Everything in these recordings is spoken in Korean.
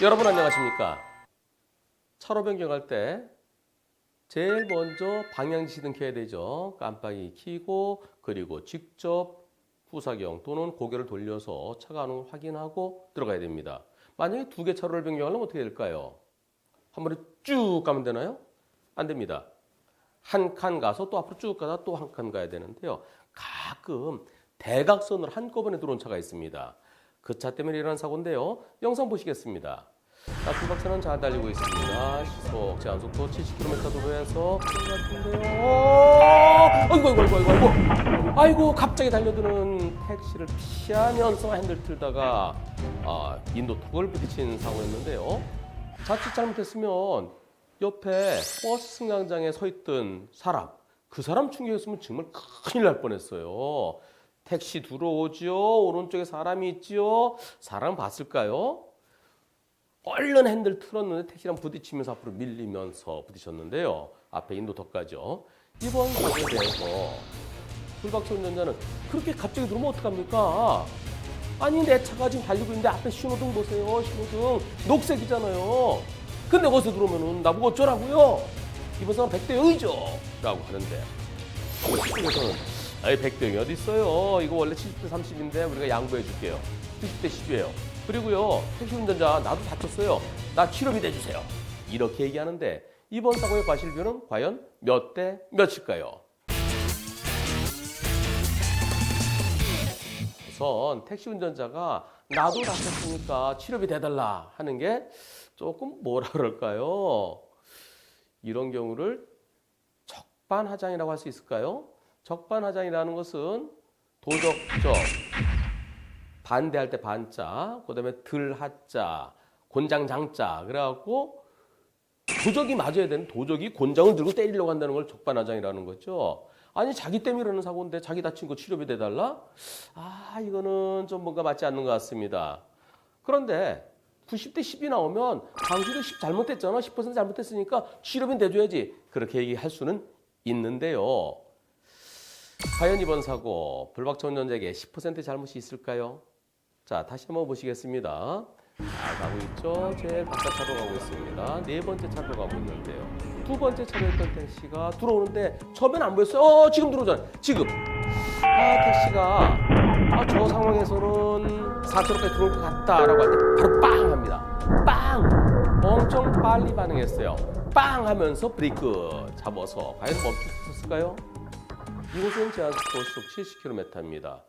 여러분 안녕하십니까? 차로 변경할 때 제일 먼저 방향지시등 켜야 되죠. 깜빡이 켜고 그리고 직접 후사경 또는 고개를 돌려서 차가 안 오는 걸 확인하고 들어가야 됩니다. 만약에 두 개 차로를 변경하려면 어떻게 될까요? 한 번에 쭉 가면 되나요? 안 됩니다. 한 칸 가서 또 앞으로 쭉 가다 또 한 칸 가야 되는데요. 가끔 대각선으로 한꺼번에 들어온 차가 있습니다. 그 차 때문에 일어난 사고인데요. 영상 보시겠습니다. 자, 불박차는 잘 달리고 있습니다. 시속 제한속도 70km 도로에서 아이고 갑자기 달려드는 택시를 피하면서 핸들 틀다가 인도턱을 부딪힌 사고였는데요. 자칫 잘못했으면 옆에 버스 승강장에 서 있던 사람, 그 사람 충격했으면 정말 큰일 날 뻔했어요. 택시 들어오지요. 오른쪽에 사람이 있지요. 사람 봤을까요? 얼른 핸들 틀었는데 택시랑 부딪히면서 앞으로 밀리면서 부딪혔는데요. 앞에 인도턱까지요. 이번 사고에 대해서 불박차 운전자는 그렇게 갑자기 들어오면 어떡합니까? 아니 내 차가 지금 달리고 있는데 앞에 신호등 보세요. 신호등 녹색이잖아요. 근데 거기서 들어오면은 나보고 어쩌라고요? 이번 사람 100대 0이죠? 라고 하는데 이쪽에서는 아니 100대 0이 어디 있어요? 이거 원래 70대 30인데 우리가 양보해 줄게요. 90대 10이에요. 그리고요 택시 운전자 나도 다쳤어요. 나 치료비 내주세요. 이렇게 얘기하는데 이번 사고의 과실비는 과연 몇 대 몇일까요? 우선 택시 운전자가 나도 다쳤으니까 치료비 대달라 하는 게 조금 뭐라 그럴까요? 이런 경우를 적반하장이라고 할 수 있을까요? 적반하장이라는 것은 도적적, 반대할 때 반자, 그 다음에 들하자, 곤장장자 그래갖고 도적이 맞아야 되는 도적이 곤장을 들고 때리려고 한다는 걸 적반하장이라는 거죠. 아니 자기 때문에 이러는 사고인데 자기 다친 거 치료비 대달라? 이거는 좀 뭔가 맞지 않는 것 같습니다. 그런데 90대 10이 나오면 당신도 10 잘못했잖아. 10% 잘못했으니까 치료비 내줘야지. 그렇게 얘기할 수는 있는데요. 과연 이번 사고 불박차 운전자에게 10% 잘못이 있을까요? 자, 다시 한번 보시겠습니다. 잘 가고 있죠? 제일 바깥차로 가고 있습니다. 네 번째 차로 가고 있는데요. 두 번째 차로였던 택시가 들어오는데 처음엔 안 보였어요. 지금 들어오잖아요. 지금. 택시가 저 상황에서는 4차로까지 들어올 것 같다라고 할 때 바로 빵 합니다. 빵! 엄청 빨리 반응했어요. 빵 하면서 브레이크 잡아서 과연 멈출 수 있었을까요? 이곳은 제한속도 시속 70km입니다.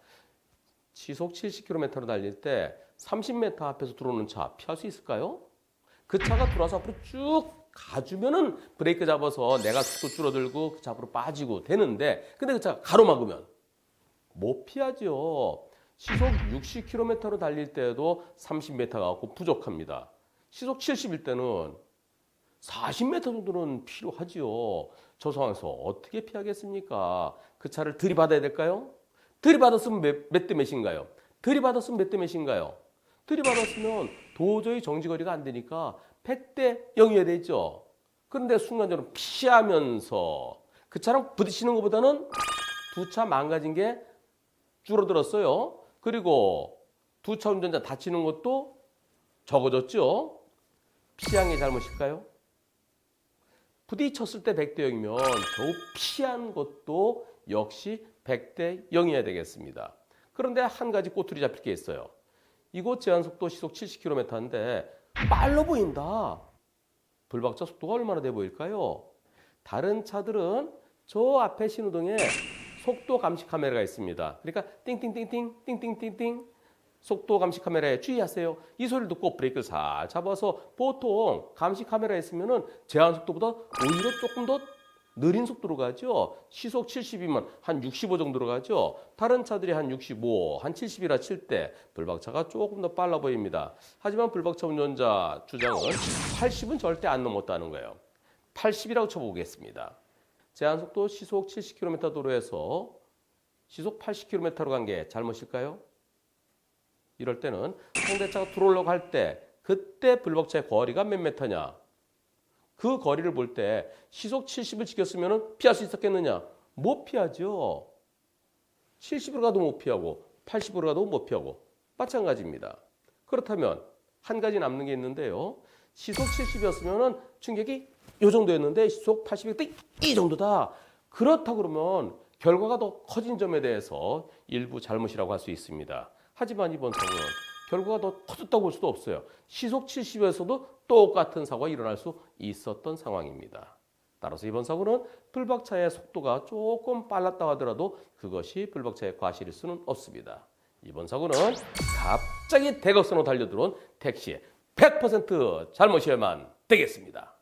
시속 70km로 달릴 때 30m 앞에서 들어오는 차 피할 수 있을까요? 그 차가 들어와서 앞으로 쭉 가주면은 브레이크 잡아서 내가 속도 줄어들고 그 차 앞으로 빠지고 되는데 근데 그 차가 가로막으면 못 피하죠. 시속 60km로 달릴 때도 30m가 갖고 부족합니다. 시속 70일 때는 40m 정도는 필요하지요. 저 상황에서 어떻게 피하겠습니까? 그 차를 들이받아야 될까요? 들이받았으면 몇 대 몇인가요? 들이받았으면 몇 대 몇인가요? 들이받았으면 도저히 정지거리가 안 되니까 100대 0이어야 되죠. 그런데 순간적으로 피하면서 그 차랑 부딪히는 것보다는 두 차 망가진 게 줄어들었어요. 그리고 두 차 운전자 다치는 것도 적어졌죠. 피한 게 잘못일까요? 부딪혔을 때 100대 0이면 겨우 피한 것도 역시 100대 0이어야 되겠습니다. 그런데 한 가지 꼬투리 잡힐 게 있어요. 이곳 제한속도 시속 70km인데 빨라 보인다. 불박차 속도가 얼마나 돼 보일까요? 다른 차들은 저 앞에 신호등에 속도 감시 카메라가 있습니다. 그러니까 띵띵띵띵 띵띵띵띵 속도 감시 카메라에 주의하세요. 이 소리를 듣고 브레이크를 살 잡아서 보통 감시 카메라에 있으면은 제한 속도보다 오히려 조금 더 느린 속도로 가죠. 시속 70이면 한 65 정도로 가죠. 다른 차들이 한 65, 한 70이라 칠 때 불박차가 조금 더 빨라 보입니다. 하지만 불박차 운전자 주장은 80은 절대 안 넘었다는 거예요. 80이라고 쳐보겠습니다. 제한속도 시속 70km 도로에서 시속 80km로 간 게 잘못일까요? 이럴 때는 상대차가 들어오려고 할 때 그때 불박차의 거리가 몇 미터냐? 그 거리를 볼 때 시속 70을 지켰으면 피할 수 있었겠느냐? 못 피하죠. 70으로 가도 못 피하고 80으로 가도 못 피하고 마찬가지입니다. 그렇다면 한 가지 남는 게 있는데요. 시속 70이었으면 충격이 이 정도였는데 시속 80이 이 정도다. 그렇다 그러면 결과가 더 커진 점에 대해서 일부 잘못이라고 할 수 있습니다. 하지만 이번 사고는 결과가 더 커졌다고 볼 수도 없어요. 시속 70에서도 똑같은 사고가 일어날 수 있었던 상황입니다. 따라서 이번 사고는 불박차의 속도가 조금 빨랐다고 하더라도 그것이 불박차의 과실일 수는 없습니다. 이번 사고는 갑자기 대각선으로 달려들어온 택시의 100% 잘못이어야만 되겠습니다.